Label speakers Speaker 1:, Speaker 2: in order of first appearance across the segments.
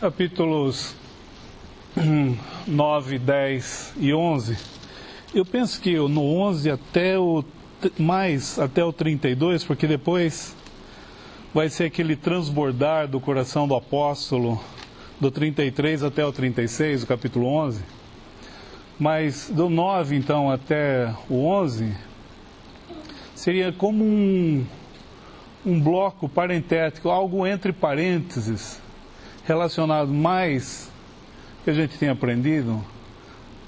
Speaker 1: capítulos 9, 10 e 11, eu penso que no 11 até o 32, porque depois vai ser aquele transbordar do coração do apóstolo, do 33 até o 36, o capítulo 11. Mas do 9, então, até o 11, seria como um bloco parentético, algo entre parênteses, relacionado mais, que a gente tem aprendido,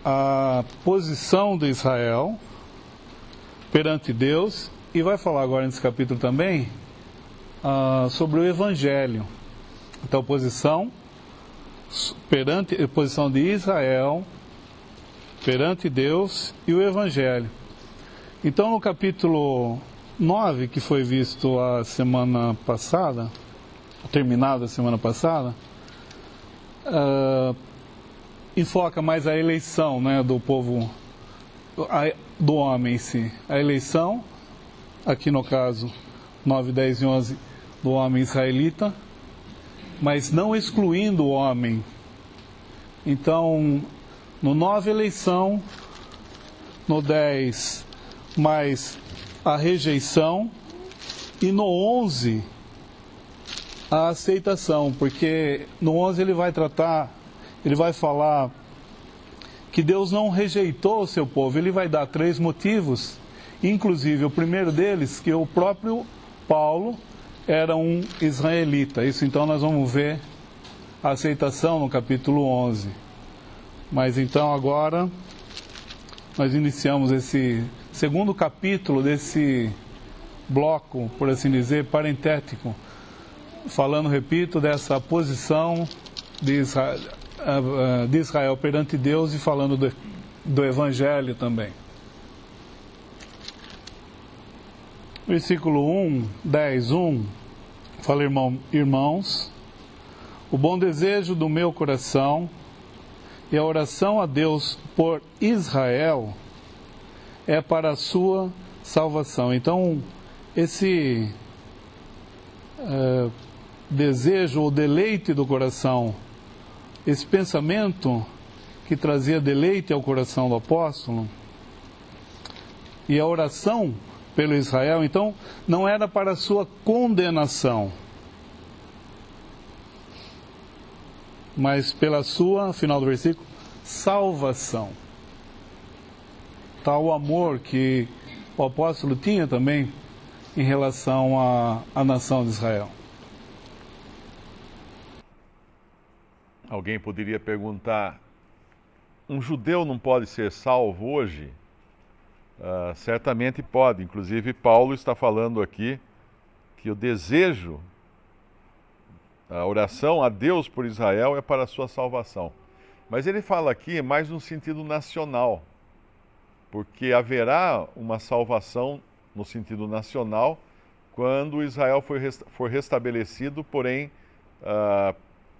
Speaker 1: a posição de Israel perante Deus, e vai falar agora nesse capítulo também sobre o Evangelho. Então, posição de Israel perante Deus e o Evangelho. Então, no capítulo 9, que foi visto a semana passada, terminado a semana passada, enfoca mais a eleição, né, do povo, do homem em si. A eleição, aqui no caso 9, 10 e 11, do homem israelita, mas não excluindo o homem. Então, no 9, eleição, no 10, mais a rejeição, e no 11, a aceitação, porque no 11 ele vai falar que Deus não rejeitou o seu povo. Ele vai dar 3 motivos, inclusive o primeiro deles, que o próprio Paulo era um israelita. Isso então nós vamos ver a aceitação no capítulo 11. Mas então agora nós iniciamos esse segundo capítulo desse bloco, por assim dizer, parentético, falando, repito, dessa posição de Israel perante Deus e falando do Evangelho também. Versículo 1, 10, 1, fala: irmãos, o bom desejo do meu coração e a oração a Deus por Israel é para a sua salvação. Então, esse desejo ou deleite do coração, esse pensamento que trazia deleite ao coração do apóstolo, e a oração pelo Israel, então, não era para a sua condenação, mas pela sua, final do versículo, salvação. Tal amor que o apóstolo tinha também em relação à nação de Israel.
Speaker 2: Alguém poderia perguntar: um judeu não pode ser salvo hoje? Certamente pode. Inclusive, Paulo está falando aqui que o desejo, a oração a Deus por Israel é para a sua salvação. Mas ele fala aqui mais no sentido nacional, porque haverá uma salvação no sentido nacional quando Israel for restabelecido, porém,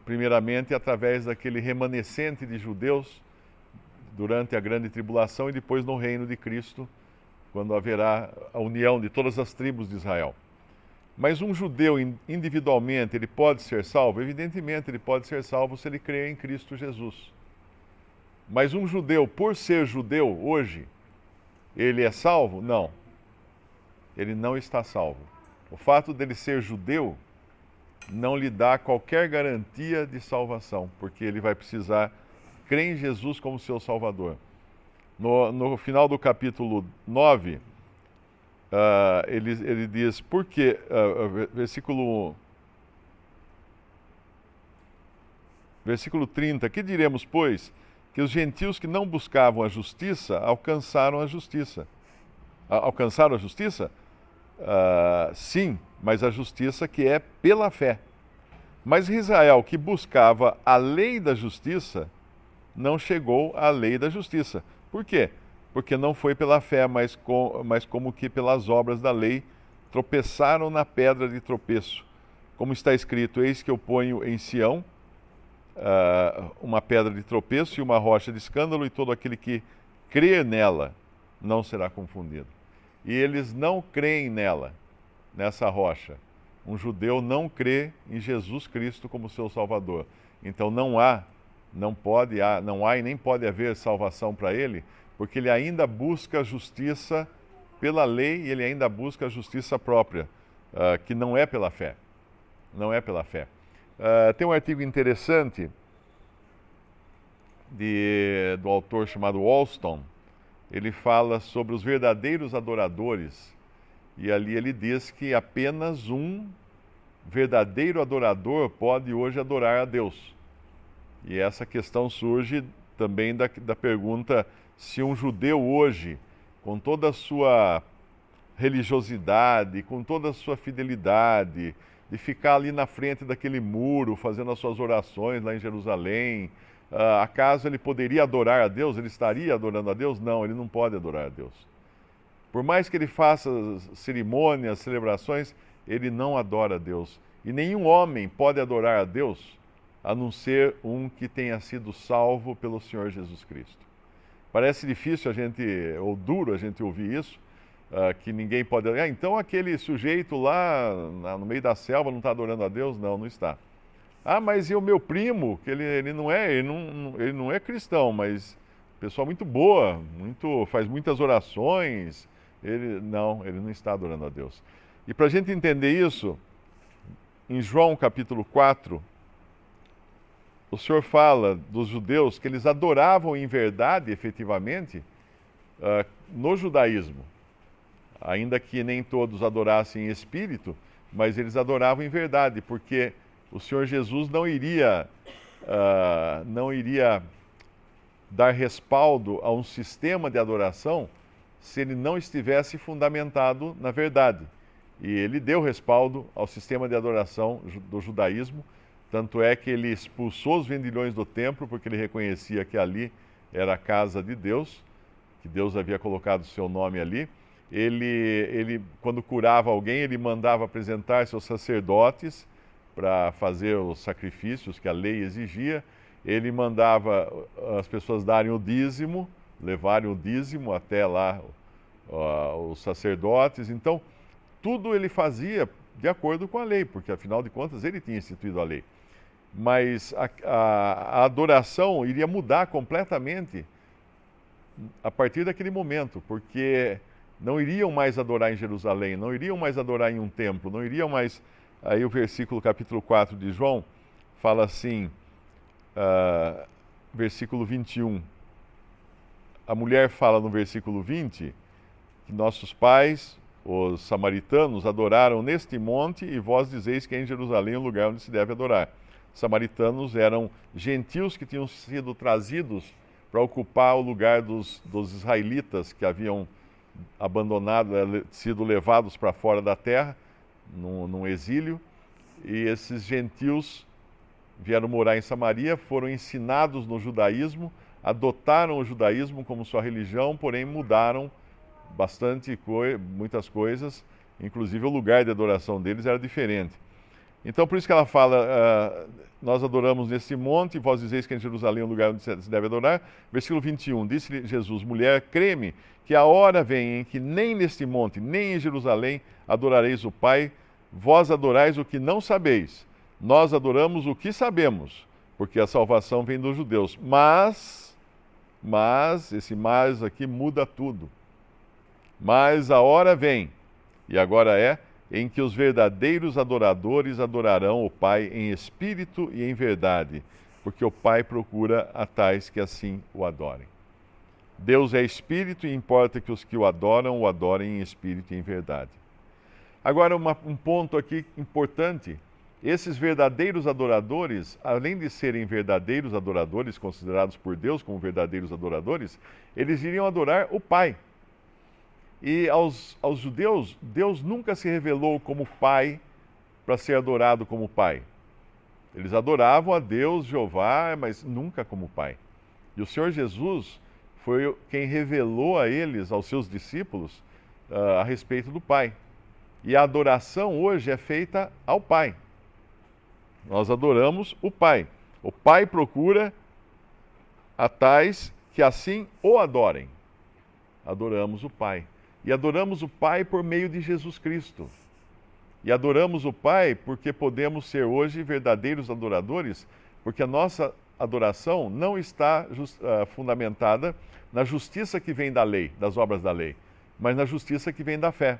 Speaker 2: primeiramente através daquele remanescente de judeus durante a grande tribulação e depois no reino de Cristo, quando haverá a união de todas as tribos de Israel. Mas um judeu individualmente, ele pode ser salvo? Evidentemente, ele pode ser salvo se ele crer em Cristo Jesus. Mas um judeu, por ser judeu hoje, ele é salvo? Não. Ele não está salvo. O fato dele ser judeu não lhe dá qualquer garantia de salvação, porque ele vai precisar crer em Jesus como seu Salvador. No final do capítulo 9, ele diz, por quê? Versículo 30, que diremos, pois, que os gentios que não buscavam a justiça alcançaram a justiça. Alcançaram a justiça? Sim, mas a justiça que é pela fé. Mas Israel, que buscava a lei da justiça, não chegou à lei da justiça. Por quê? Porque não foi pela fé, mas como que pelas obras da lei, tropeçaram na pedra de tropeço. Como está escrito, eis que eu ponho em Sião uma pedra de tropeço e uma rocha de escândalo, e todo aquele que crer nela não será confundido. E eles não creem nela, nessa rocha. Um judeu não crê em Jesus Cristo como seu Salvador. Então não há e nem pode haver salvação para ele, porque ele ainda busca a justiça pela lei e ele ainda busca a justiça própria, que não é pela fé. Não é pela fé. Tem um artigo interessante do autor chamado Wollstone. Ele fala sobre os verdadeiros adoradores. E ali ele diz que apenas um verdadeiro adorador pode hoje adorar a Deus. E essa questão surge também da pergunta se um judeu hoje, com toda a sua religiosidade, com toda a sua fidelidade, de ficar ali na frente daquele muro, fazendo as suas orações lá em Jerusalém, acaso ele poderia adorar a Deus? Ele estaria adorando a Deus? Não, ele não pode adorar a Deus. Por mais que ele faça cerimônias, celebrações, ele não adora a Deus. E nenhum homem pode adorar a Deus, a não ser um que tenha sido salvo pelo Senhor Jesus Cristo. Parece difícil ou duro a gente ouvir isso, que ninguém pode... então aquele sujeito lá no meio da selva não está adorando a Deus? Não, não está. Mas e o meu primo, que ele não é cristão, mas pessoa muito boa, faz muitas orações, ele não está adorando a Deus. E para a gente entender isso, em João capítulo 4, o Senhor fala dos judeus que eles adoravam em verdade, efetivamente, no judaísmo. Ainda que nem todos adorassem em espírito, mas eles adoravam em verdade, porque o Senhor Jesus não iria dar respaldo a um sistema de adoração se ele não estivesse fundamentado na verdade. E ele deu respaldo ao sistema de adoração do judaísmo, tanto é que ele expulsou os vendilhões do templo, porque ele reconhecia que ali era a casa de Deus, que Deus havia colocado o seu nome ali. Ele, quando curava alguém, ele mandava apresentar seus sacerdotes para fazer os sacrifícios que a lei exigia. Ele mandava as pessoas darem o dízimo, levarem o dízimo até lá os sacerdotes. Então, tudo ele fazia de acordo com a lei, porque afinal de contas ele tinha instituído a lei. Mas a adoração iria mudar completamente a partir daquele momento, porque não iriam mais adorar em Jerusalém, não iriam mais adorar em um templo, não iriam mais... Aí o versículo capítulo 4 de João fala assim, versículo 21. A mulher fala no versículo 20 que nossos pais, os samaritanos, adoraram neste monte e vós dizeis que é em Jerusalém o lugar onde se deve adorar. Samaritanos eram gentios que tinham sido trazidos para ocupar o lugar dos israelitas que haviam abandonado, sido levados para fora da terra, num exílio, e esses gentios vieram morar em Samaria, foram ensinados no judaísmo, adotaram o judaísmo como sua religião, porém mudaram muitas coisas, inclusive o lugar de adoração deles era diferente. Então, por isso que ela fala, nós adoramos nesse monte, vós dizeis que é em Jerusalém o lugar onde se deve adorar. Versículo 21, disse-lhe Jesus, mulher, crê-me, que a hora vem em que nem neste monte, nem em Jerusalém adorareis o Pai, vós adorais o que não sabeis, nós adoramos o que sabemos, porque a salvação vem dos judeus. Mas, esse mas aqui muda tudo. Mas a hora vem, e agora é, em que os verdadeiros adoradores adorarão o Pai em espírito e em verdade, porque o Pai procura a tais que assim o adorem. Deus é espírito e importa que os que o adorem em espírito e em verdade. Agora, um ponto aqui importante. Esses verdadeiros adoradores, além de serem verdadeiros adoradores, considerados por Deus como verdadeiros adoradores, eles iriam adorar o Pai. E aos judeus, Deus nunca se revelou como Pai para ser adorado como Pai. Eles adoravam a Deus, Jeová, mas nunca como Pai. E o Senhor Jesus foi quem revelou a eles, aos seus discípulos, a respeito do Pai. E a adoração hoje é feita ao Pai. Nós adoramos o Pai. O Pai procura a tais que assim o adorem. Adoramos o Pai. E adoramos o Pai por meio de Jesus Cristo. E adoramos o Pai porque podemos ser hoje verdadeiros adoradores Porque a nossa adoração não está fundamentada na justiça que vem da lei, das obras da lei, mas na justiça que vem da fé.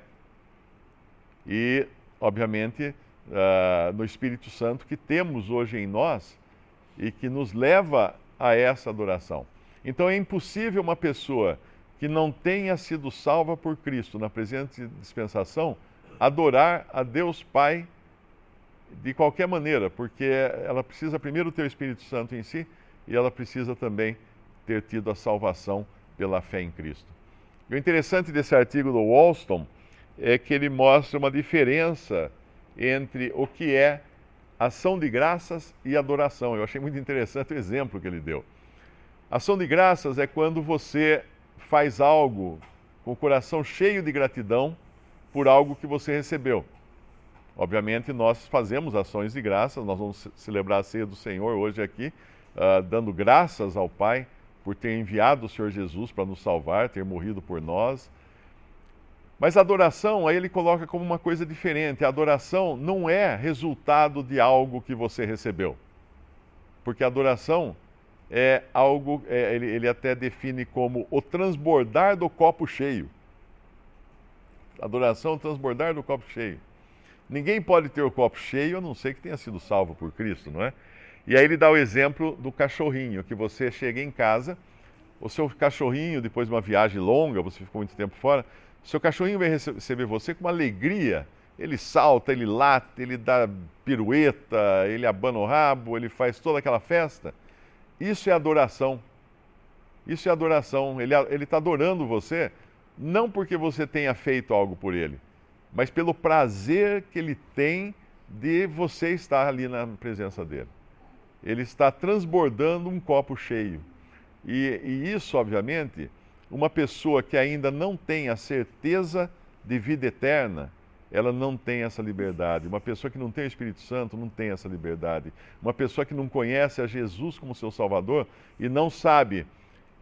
Speaker 2: E, obviamente, no Espírito Santo que temos hoje em nós e que nos leva a essa adoração. Então é impossível uma pessoa que não tenha sido salva por Cristo na presente dispensação adorar a Deus Pai de qualquer maneira, porque ela precisa primeiro ter o Espírito Santo em si e ela precisa também ter tido a salvação pela fé em Cristo. E o interessante desse artigo do Wollstone é que ele mostra uma diferença entre o que é ação de graças e adoração. Eu achei muito interessante o exemplo que ele deu. Ação de graças é quando você faz algo com o coração cheio de gratidão por algo que você recebeu. Obviamente, nós fazemos ações de graças, nós vamos celebrar a ceia do Senhor hoje aqui, dando graças ao Pai por ter enviado o Senhor Jesus para nos salvar, ter morrido por nós. Mas a adoração, aí ele coloca como uma coisa diferente. A adoração não é resultado de algo que você recebeu. Porque a adoração é algo, ele até define como o transbordar do copo cheio. Adoração é o transbordar do copo cheio. Ninguém pode ter o copo cheio, a não ser que tenha sido salvo por Cristo, não é? E aí ele dá o exemplo do cachorrinho, que você chega em casa, o seu cachorrinho, depois de uma viagem longa, você ficou muito tempo fora, o seu cachorrinho vai receber você com uma alegria. Ele salta, ele late, ele dá pirueta, ele abana o rabo, ele faz toda aquela festa. Isso é adoração. Isso é adoração. Ele está adorando você, não porque você tenha feito algo por ele, mas pelo prazer que ele tem de você estar ali na presença dele. Ele está transbordando um copo cheio. E isso, obviamente, uma pessoa que ainda não tem a certeza de vida eterna, ela não tem essa liberdade. Uma pessoa que não tem o Espírito Santo não tem essa liberdade. Uma pessoa que não conhece a Jesus como seu Salvador e não sabe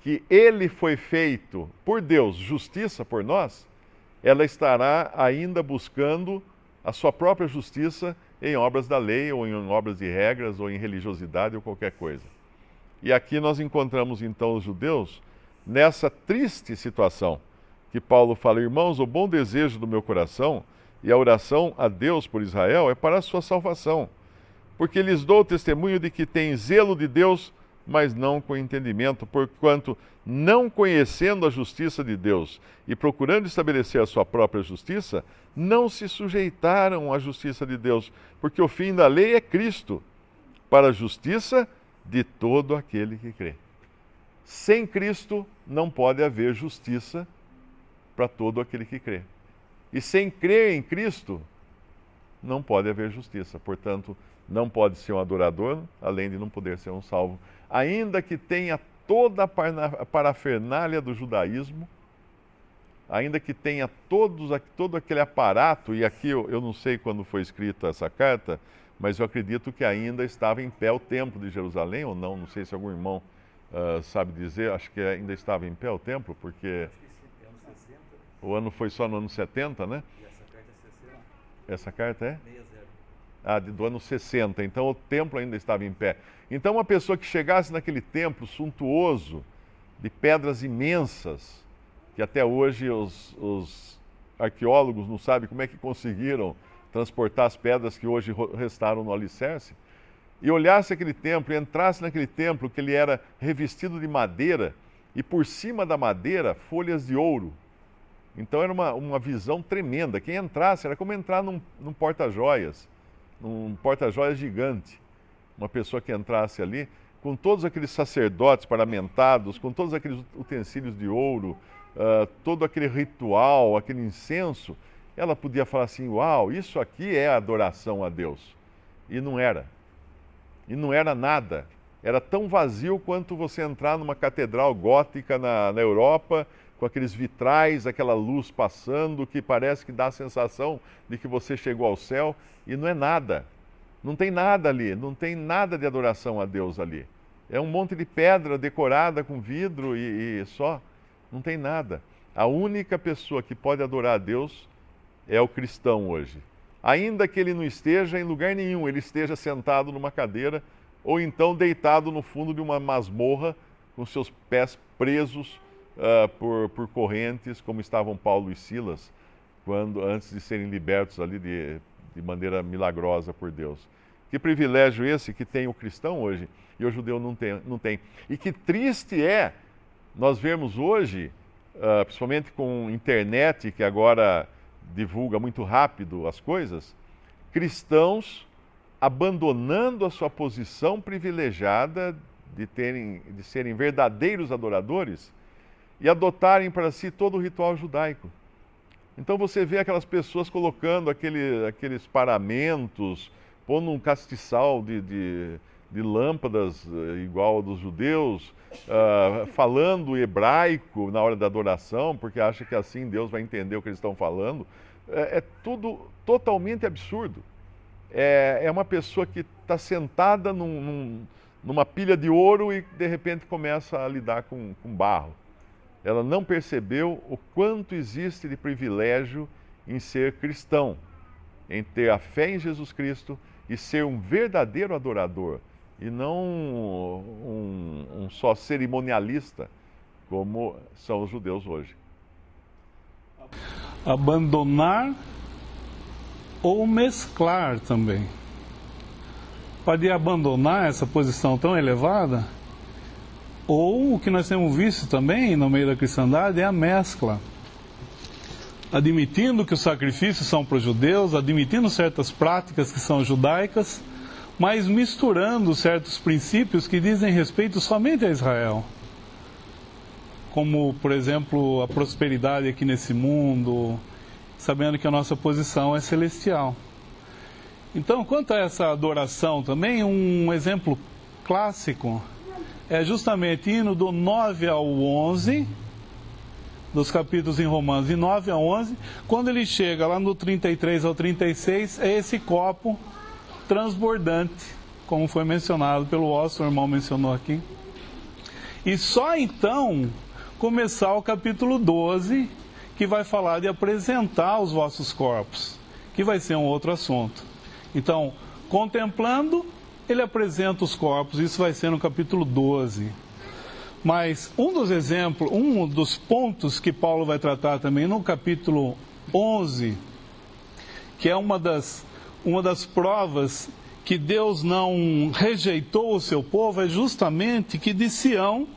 Speaker 2: que ele foi feito por Deus, justiça por nós, ela estará ainda buscando a sua própria justiça em obras da lei, ou em obras de regras, ou em religiosidade, ou qualquer coisa. E aqui nós encontramos então os judeus nessa triste situação, que Paulo fala: irmãos, o bom desejo do meu coração e a oração a Deus por Israel é para a sua salvação, porque lhes dou testemunho de que têm zelo de Deus, mas não com entendimento, porquanto, não conhecendo a justiça de Deus e procurando estabelecer a sua própria justiça, não se sujeitaram à justiça de Deus, porque o fim da lei é Cristo, para a justiça de todo aquele que crê. Sem Cristo não pode haver justiça para todo aquele que crê. E sem crer em Cristo, não pode haver justiça. Portanto, não pode ser um adorador, além de não poder ser um salvo. Ainda que tenha toda a parafernália do judaísmo, ainda que tenha todo aquele aparato, e aqui eu não sei quando foi escrita essa carta, mas eu acredito que ainda estava em pé o templo de Jerusalém, ou não, não sei se algum irmão sabe dizer, acho que ainda estava em pé o templo, porque o ano foi só no ano 70, né?
Speaker 3: E essa carta é 60.
Speaker 2: Essa carta é?
Speaker 3: 60.
Speaker 2: Do ano 60, então o templo ainda estava em pé. Então uma pessoa que chegasse naquele templo suntuoso, de pedras imensas, que até hoje os arqueólogos não sabem como é que conseguiram transportar as pedras que hoje restaram no alicerce, e olhasse aquele templo, e entrasse naquele templo, que ele era revestido de madeira, e por cima da madeira, folhas de ouro. Então era uma visão tremenda. Quem entrasse era como entrar num porta-joias, num porta-joias gigante. Uma pessoa que entrasse ali, com todos aqueles sacerdotes paramentados, com todos aqueles utensílios de ouro, todo aquele ritual, aquele incenso, ela podia falar assim: uau, isso aqui é adoração a Deus. E não era. E não era nada. Era tão vazio quanto você entrar numa catedral gótica na Europa, com aqueles vitrais, aquela luz passando, que parece que dá a sensação de que você chegou ao céu, e não é nada. Não tem nada ali, não tem nada de adoração a Deus ali. É um monte de pedra decorada com vidro e só. Não tem nada. A única pessoa que pode adorar a Deus é o cristão hoje. Ainda que ele não esteja em lugar nenhum, ele esteja sentado numa cadeira ou então deitado no fundo de uma masmorra com seus pés presos por correntes, como estavam Paulo e Silas, antes de serem libertos ali de maneira milagrosa por Deus. Que privilégio esse que tem o cristão hoje e o judeu não tem. E que triste é nós vermos hoje, principalmente com internet, que agora divulga muito rápido as coisas, cristãos abandonando a sua posição privilegiada de serem verdadeiros adoradores e adotarem para si todo o ritual judaico. Então você vê aquelas pessoas colocando aqueles paramentos, pondo um castiçal de lâmpadas igual ao dos judeus, falando hebraico na hora da adoração, porque acha que assim Deus vai entender o que eles estão falando. É tudo totalmente absurdo. É uma pessoa que está sentada numa pilha de ouro e de repente começa a lidar com barro. Ela não percebeu o quanto existe de privilégio em ser cristão, em ter a fé em Jesus Cristo e ser um verdadeiro adorador, e não um só cerimonialista, como são os judeus hoje.
Speaker 1: Abandonar ou mesclar também. Pode abandonar essa posição tão elevada, ou o que nós temos visto também no meio da cristandade é a mescla. Admitindo que os sacrifícios são para os judeus, admitindo certas práticas que são judaicas, mas misturando certos princípios que dizem respeito somente a Israel. Como, por exemplo, a prosperidade aqui nesse mundo, sabendo que a nossa posição é celestial. Então, quanto a essa adoração também, um exemplo clássico é justamente indo do 9 ao 11, dos capítulos em Romanos, de 9 a 11, quando ele chega lá no 33 ao 36, é esse copo transbordante, como foi mencionado pelo Oscar, o irmão mencionou aqui. E só então começar o capítulo 12, que vai falar de apresentar os vossos corpos, que vai ser um outro assunto. Então, contemplando, ele apresenta os corpos, isso vai ser no capítulo 12. Mas um dos exemplos, um dos pontos que Paulo vai tratar também no capítulo 11, que é uma das provas que Deus não rejeitou o seu povo, é justamente que de Sião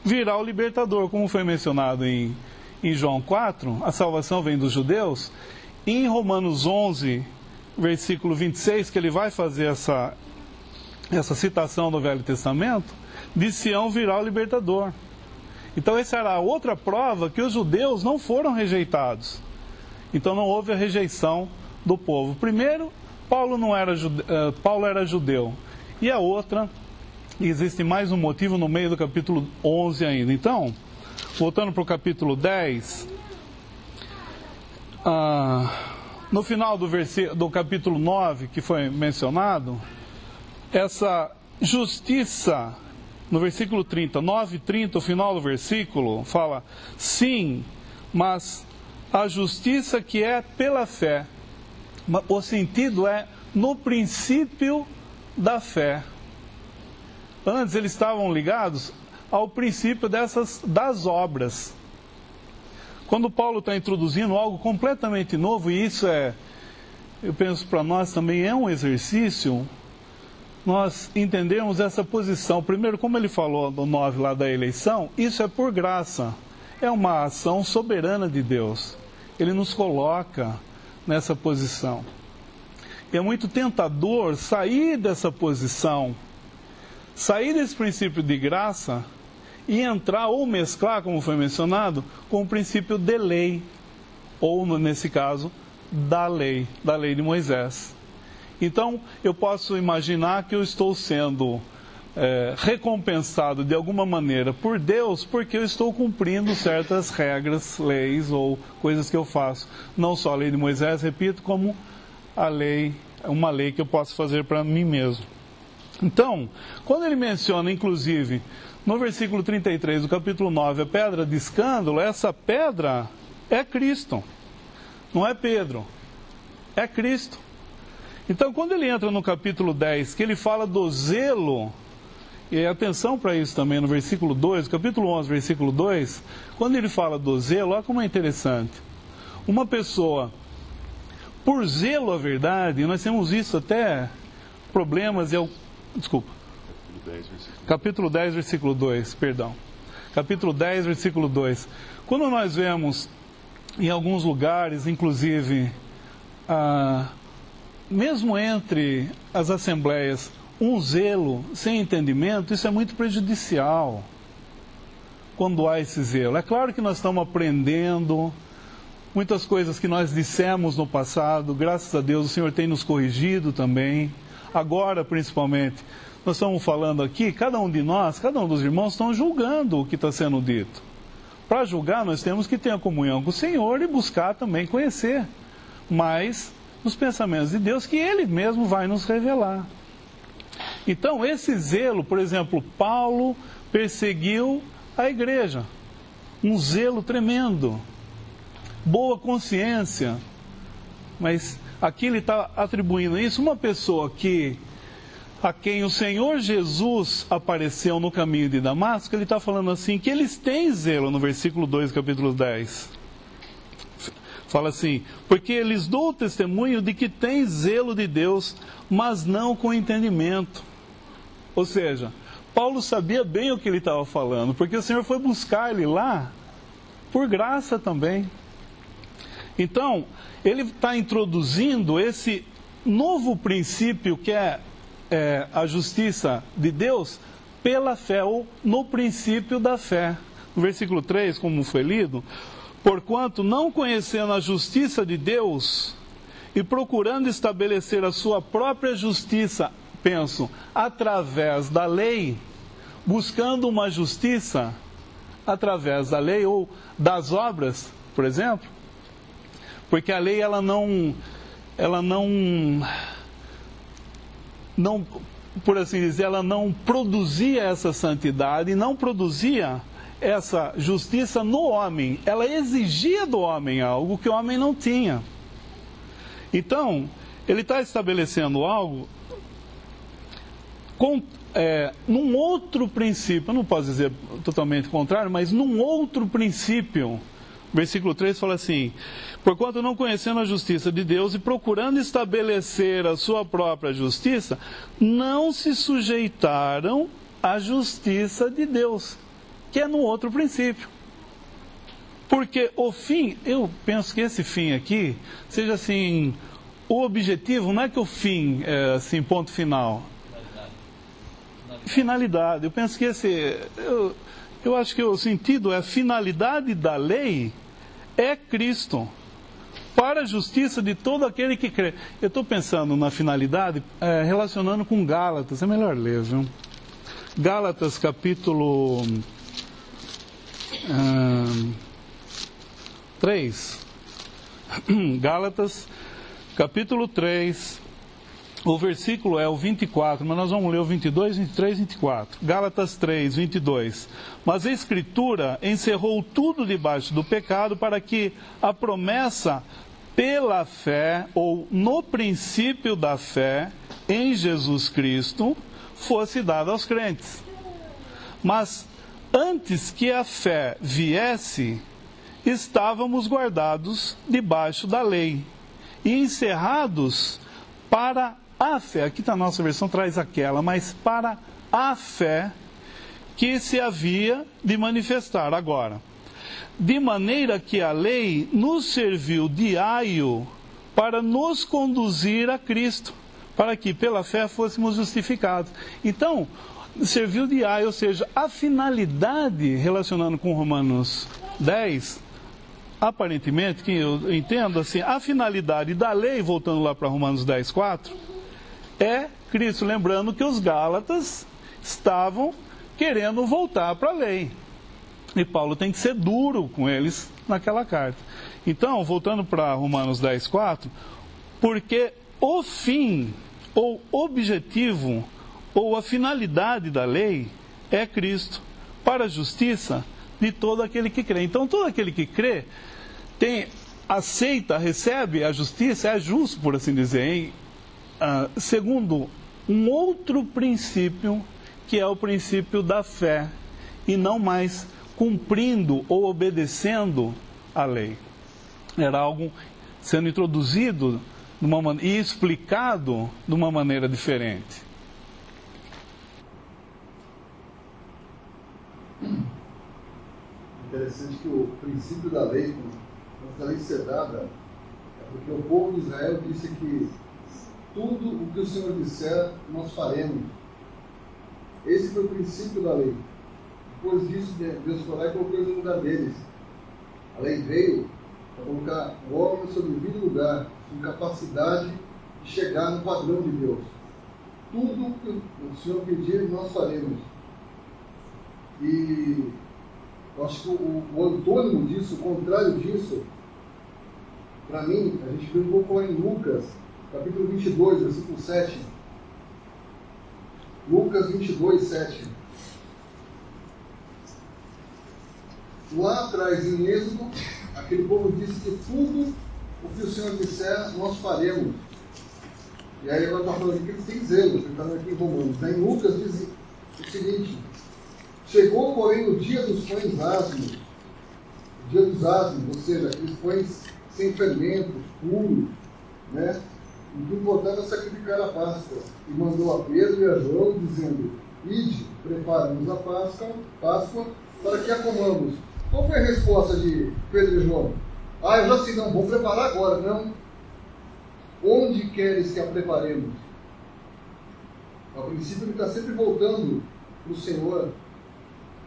Speaker 1: virá o libertador, como foi mencionado em João 4, a salvação vem dos judeus. Em Romanos 11, versículo 26, que ele vai fazer essa citação do Velho Testamento, de Sião virá o libertador. Então essa era outra prova que os judeus não foram rejeitados. Então não houve a rejeição do povo. Primeiro, Paulo era judeu. E a outra, existe mais um motivo no meio do capítulo 11 ainda. Então, voltando para o capítulo 10, no final do capítulo 9, que foi mencionado, essa justiça, no versículo 30, 9:30, o final do versículo, fala: sim, mas a justiça que é pela fé. O sentido é no princípio da fé. Antes eles estavam ligados ao princípio das obras. Quando Paulo está introduzindo algo completamente novo, e isso eu penso para nós também é um exercício, nós entendermos essa posição. Primeiro, como ele falou no 9 lá da eleição, isso é por graça, é uma ação soberana de Deus. Ele nos coloca nessa posição. E é muito tentador sair dessa posição, sair desse princípio de graça e entrar ou mesclar, como foi mencionado, com o princípio de lei, ou nesse caso, da lei de Moisés. Então, eu posso imaginar que eu estou sendo recompensado de alguma maneira por Deus, porque eu estou cumprindo certas regras, leis ou coisas que eu faço. Não só a lei de Moisés, repito, como uma lei que eu posso fazer para mim mesmo. Então, quando ele menciona, inclusive, no versículo 33 do capítulo 9, a pedra de escândalo, essa pedra é Cristo, não é Pedro, é Cristo. Então, quando ele entra no capítulo 10, que ele fala do zelo, e atenção para isso também no versículo 2, capítulo 11, versículo 2, quando ele fala do zelo, olha como é interessante. Uma pessoa, por zelo à verdade, nós temos visto até problemas, capítulo 10, versículo 2, perdão. Capítulo 10, versículo 2. Quando nós vemos em alguns lugares, inclusive, mesmo entre as assembleias, um zelo sem entendimento, isso é muito prejudicial quando há esse zelo. É claro que nós estamos aprendendo muitas coisas que nós dissemos no passado, graças a Deus o Senhor tem nos corrigido também. Agora, principalmente, nós estamos falando aqui, cada um de nós, cada um dos irmãos estão julgando o que está sendo dito. Para julgar, nós temos que ter a comunhão com o Senhor e buscar também conhecer mais os pensamentos de Deus que Ele mesmo vai nos revelar. Então, esse zelo, por exemplo, Paulo perseguiu a igreja. Um zelo tremendo. Boa consciência. Mas aqui ele está atribuindo isso. Uma pessoa a quem o Senhor Jesus apareceu no caminho de Damasco, ele está falando assim, que eles têm zelo, no versículo 2, capítulo 10. Fala assim, porque eles dão o testemunho de que têm zelo de Deus, mas não com entendimento. Ou seja, Paulo sabia bem o que ele estava falando, porque o Senhor foi buscar ele lá, por graça também. Então, ele está introduzindo esse novo princípio que é a justiça de Deus pela fé, ou no princípio da fé. No versículo 3, como foi lido, porquanto não conhecendo a justiça de Deus e procurando estabelecer a sua própria justiça, penso, através da lei, buscando uma justiça através da lei ou das obras, por exemplo, porque a lei ela não, por assim dizer, ela não produzia essa santidade, não produzia essa justiça no homem, ela exigia do homem algo que o homem não tinha. Então, ele está estabelecendo algo num outro princípio, eu não posso dizer totalmente contrário, mas num outro princípio. Versículo 3 fala assim, porquanto não conhecendo a justiça de Deus e procurando estabelecer a sua própria justiça, não se sujeitaram à justiça de Deus, que é no outro princípio. Porque o fim, eu penso que esse fim aqui, seja assim, o objetivo, não é que o fim é assim, ponto final. Finalidade. Eu penso que eu acho que o sentido é a finalidade da lei é Cristo, para a justiça de todo aquele que crê. Eu estou pensando na finalidade, relacionando com Gálatas, é melhor ler, viu? Gálatas capítulo 3. Gálatas capítulo 3. O versículo é o 24, mas nós vamos ler o 22, 23 e 24. Gálatas 3, 22. Mas a Escritura encerrou tudo debaixo do pecado para que a promessa pela fé, ou no princípio da fé, em Jesus Cristo, fosse dada aos crentes. Mas antes que a fé viesse, estávamos guardados debaixo da lei e encerrados para a fé, aqui na nossa versão traz aquela, mas para a fé que se havia de manifestar agora. De maneira que a lei nos serviu de aio para nos conduzir a Cristo, para que pela fé fôssemos justificados. Então, serviu de aio, ou seja, a finalidade, relacionando com Romanos 10, aparentemente, que eu entendo assim, a finalidade da lei, voltando lá para Romanos 10, 4, é Cristo, lembrando que os Gálatas estavam querendo voltar para a lei. E Paulo tem que ser duro com eles naquela carta. Então, voltando para Romanos 10, 4, porque o fim, ou objetivo, ou a finalidade da lei é Cristo, para a justiça de todo aquele que crê. Então, todo aquele que crê aceita, recebe a justiça, é justo, por assim dizer, segundo um outro princípio, que é o princípio da fé, e não mais cumprindo ou obedecendo a lei. Era algo sendo introduzido e explicado de uma maneira diferente.
Speaker 4: Interessante que o princípio da lei, antes da lei ser dada, é porque o povo de Israel disse que tudo o que o Senhor disser, nós faremos. Esse foi o princípio da lei. Depois disso, Deus foi lá e colocou no lugar deles. A lei veio para colocar o homem no seu devido lugar, com capacidade de chegar no padrão de Deus. Tudo que o Senhor pedir, nós faremos. E eu acho que o antônimo disso, o contrário disso, para mim, a gente vê um pouco lá em Lucas, capítulo 22, versículo 7. Lucas 22, 7. Lá atrás, em Êxodo, aquele povo disse que tudo o que o Senhor disser, nós faremos. E aí agora está falando aqui que eles têm zelo, ele está aqui em Romanos. Em Lucas diz o seguinte: chegou, porém, o dia dos pães asmos, o dia dos asmos, ou seja, aqueles pães sem fermentos, puros, né? O que importava é sacrificar a Páscoa. E mandou a Pedro e a João, dizendo: ide, preparamos a Páscoa para que a comamos. Qual foi a resposta de Pedro e João? Eu já sei, não, vou preparar agora. Não. Onde queres que a preparemos? A princípio ele está sempre voltando para o Senhor.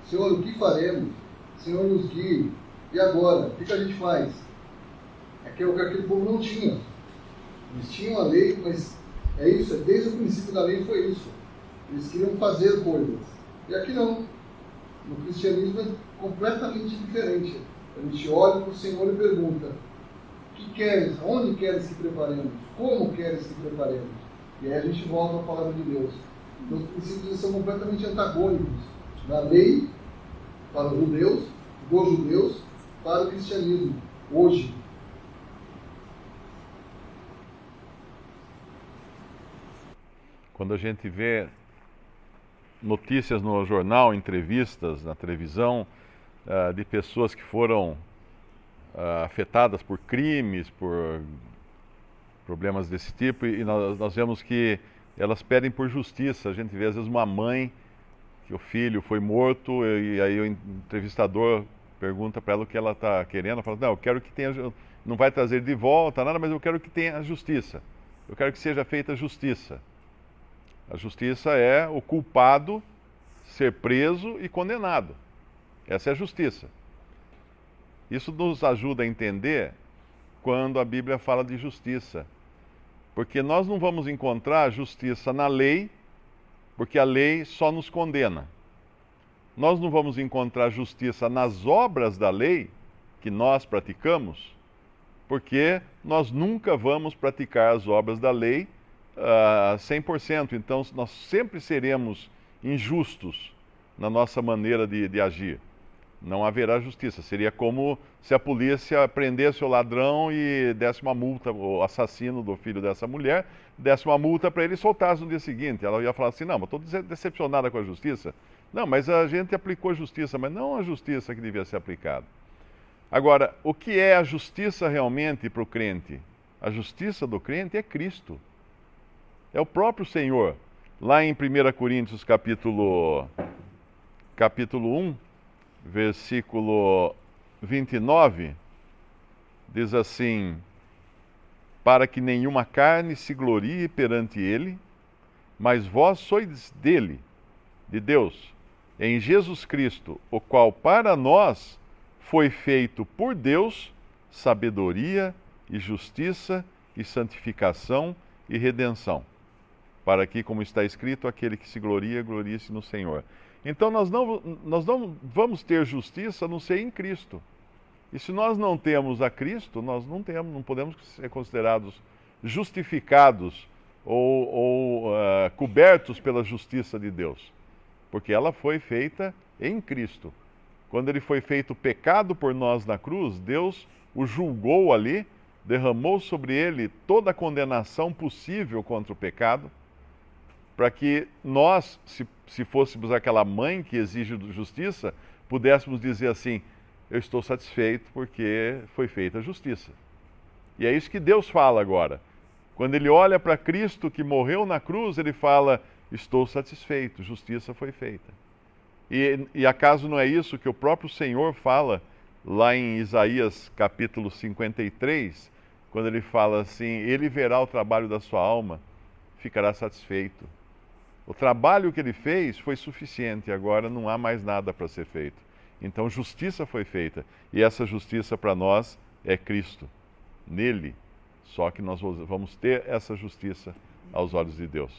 Speaker 4: Senhor, o que faremos? Senhor, nos guie. E agora? O que a gente faz? É que o que aquele povo não tinha. Eles tinham a lei, mas é isso, desde o princípio da lei foi isso. Eles queriam fazer coisas. E aqui não. No cristianismo é completamente diferente. A gente olha para o Senhor e pergunta: o que queres? Onde queres que preparemos? Como queres que preparemos? E aí a gente volta à palavra de Deus. Então os princípios são completamente antagônicos da lei para os judeus, dos judeus para o cristianismo, hoje.
Speaker 2: Quando a gente vê notícias no jornal, entrevistas na televisão, de pessoas que foram afetadas por crimes, por problemas desse tipo, e nós vemos que elas pedem por justiça. A gente vê às vezes uma mãe que o filho foi morto e aí o entrevistador pergunta para ela o que ela está querendo. Ela fala: não, eu quero que tenha, não vai trazer de volta nada, mas eu quero que tenha justiça. Eu quero que seja feita justiça. A justiça é o culpado ser preso e condenado. Essa é a justiça. Isso nos ajuda a entender quando a Bíblia fala de justiça. Porque nós não vamos encontrar justiça na lei, porque a lei só nos condena. Nós não vamos encontrar justiça nas obras da lei que nós praticamos, porque nós nunca vamos praticar as obras da lei 100%. Então, nós sempre seremos injustos na nossa maneira de agir. Não haverá justiça. Seria como se a polícia prendesse o ladrão e desse uma multa, o assassino do filho dessa mulher, desse uma multa para ele e soltasse no dia seguinte. Ela ia falar assim: não, mas estou decepcionada com a justiça. Não, mas a gente aplicou a justiça, mas não a justiça que devia ser aplicada. Agora, o que é a justiça realmente para o crente? A justiça do crente é Cristo. É o próprio Senhor. Lá em 1 Coríntios capítulo 1, versículo 29, diz assim: para que nenhuma carne se glorie perante ele, mas vós sois dele, de Deus, em Jesus Cristo, o qual para nós foi feito por Deus sabedoria e justiça e santificação e redenção, para que, como está escrito, aquele que se gloria, glorie-se no Senhor. Então nós não vamos ter justiça a não ser em Cristo. E se nós não temos a Cristo, nós não podemos ser considerados justificados ou cobertos pela justiça de Deus. Porque ela foi feita em Cristo. Quando ele foi feito pecado por nós na cruz, Deus o julgou ali derramou sobre ele toda a condenação possível contra o pecado, para que nós, se fôssemos aquela mãe que exige justiça, pudéssemos dizer assim: eu estou satisfeito porque foi feita a justiça. E é isso que Deus fala agora. Quando ele olha para Cristo que morreu na cruz, ele fala: estou satisfeito, justiça foi feita. E acaso não é isso que o próprio Senhor fala lá em Isaías capítulo 53, quando ele fala assim: ele verá o trabalho da sua alma, ficará satisfeito. O trabalho que ele fez foi suficiente, agora não há mais nada para ser feito. Então justiça foi feita, e essa justiça para nós é Cristo, nele. Só que nós vamos ter essa justiça aos olhos de Deus.